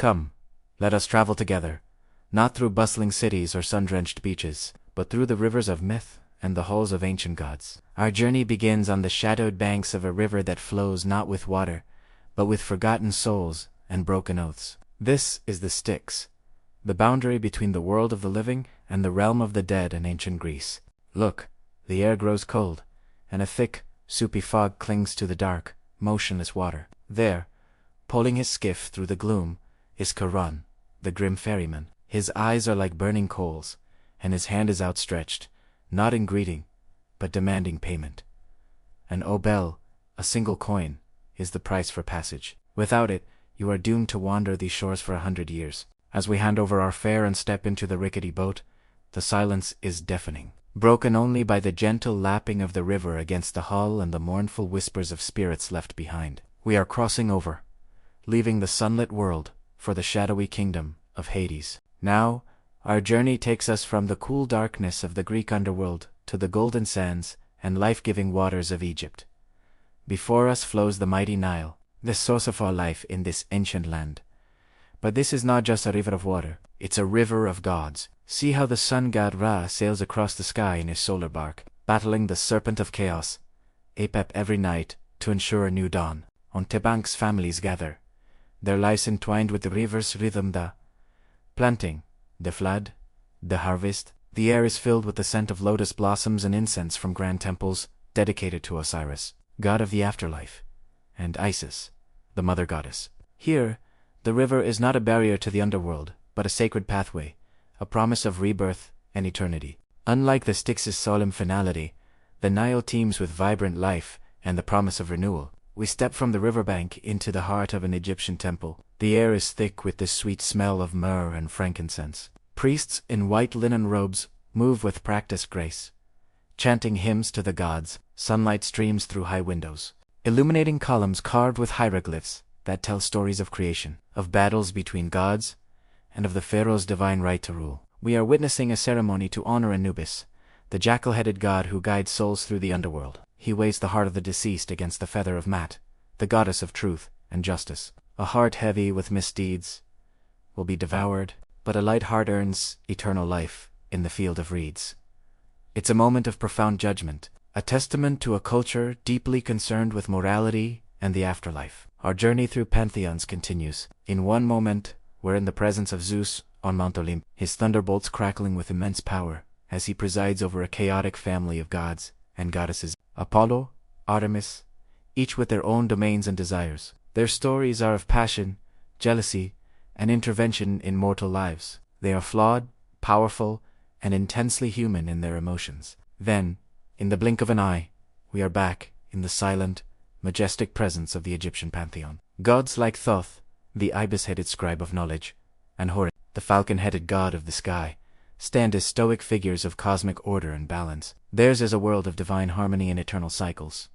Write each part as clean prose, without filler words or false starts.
Come, let us travel together, not through bustling cities or sun-drenched beaches, but through the rivers of myth and the halls of ancient gods. Our journey begins on the shadowed banks of a river that flows not with water, but with forgotten souls and broken oaths. This is the Styx, the boundary between the world of the living and the realm of the dead in ancient Greece. Look, the air grows cold, and a thick, soupy fog clings to the dark, motionless water. There, poling his skiff through the gloom, is Charon, the grim ferryman. His eyes are like burning coals, and his hand is outstretched, not in greeting, but demanding payment. An obel, a single coin, is the price for passage. Without it, you are doomed to wander these shores for 100 years. As we hand over our fare and step into the rickety boat, the silence is deafening, broken only by the gentle lapping of the river against the hull and the mournful whispers of spirits left behind. We are crossing over, leaving the sunlit world for the shadowy kingdom of Hades. Now, our journey takes us from the cool darkness of the Greek underworld to the golden sands and life-giving waters of Egypt. Before us flows the mighty Nile, the source of our life in this ancient land. But this is not just a river of water, it's a river of gods. See how the sun god Ra sails across the sky in his solar bark, battling the serpent of chaos, Apep every night to ensure a new dawn. On Thebanks families gather, their lives entwined with the river's rhythm, the planting, the flood, the harvest. The air is filled with the scent of lotus blossoms and incense from grand temples dedicated to Osiris, god of the afterlife, and Isis, the mother goddess. Here, the river is not a barrier to the underworld, but a sacred pathway, a promise of rebirth and eternity. Unlike the Styx's solemn finality, the Nile teems with vibrant life and the promise of renewal. We step from the riverbank into the heart of an Egyptian temple. The air is thick with the sweet smell of myrrh and frankincense. Priests in white linen robes move with practiced grace, chanting hymns to the gods. Sunlight streams through high windows, illuminating columns carved with hieroglyphs that tell stories of creation, of battles between gods, and of the pharaoh's divine right to rule. We are witnessing a ceremony to honor Anubis, the jackal-headed god who guides souls through the underworld. He weighs the heart of the deceased against the feather of Mat, the goddess of truth and justice. A heart heavy with misdeeds will be devoured, but a light heart earns eternal life in the field of reeds. It's a moment of profound judgment, a testament to a culture deeply concerned with morality and the afterlife. Our journey through pantheons continues. In one moment, we're in the presence of Zeus on Mount Olympus, his thunderbolts crackling with immense power as he presides over a chaotic family of gods and goddesses. Apollo, Artemis, each with their own domains and desires. Their stories are of passion, jealousy, and intervention in mortal lives. They are flawed, powerful, and intensely human in their emotions. Then, in the blink of an eye, we are back in the silent, majestic presence of the Egyptian pantheon. Gods like Thoth, the ibis-headed scribe of knowledge, and Horus, the falcon-headed god of the sky, stand as stoic figures of cosmic order and balance. Theirs is a world of divine harmony and eternal cycles,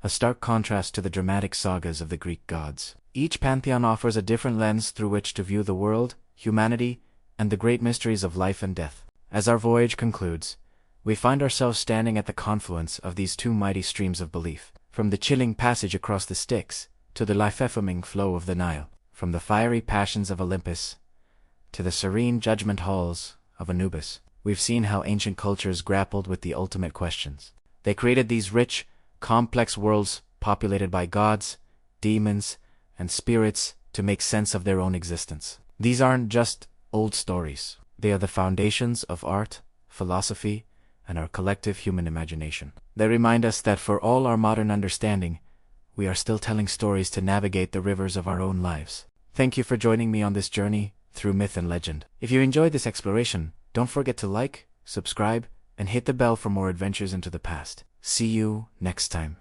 a stark contrast to the dramatic sagas of the Greek gods. Each pantheon offers a different lens through which to view the world, humanity, and the great mysteries of life and death. As our voyage concludes, we find ourselves standing at the confluence of these two mighty streams of belief, from the chilling passage across the Styx to the life-affirming flow of the Nile, from the fiery passions of Olympus to the serene judgment halls of Anubis. We've seen how ancient cultures grappled with the ultimate questions. They created these rich, complex worlds populated by gods, demons, and spirits to make sense of their own existence. These aren't just old stories. They are the foundations of art, philosophy, and our collective human imagination. They remind us that for all our modern understanding, we are still telling stories to navigate the rivers of our own lives. Thank you for joining me on this journey through myth and legend. If you enjoyed this exploration, don't forget to like, subscribe, and hit the bell for more adventures into the past. See you next time.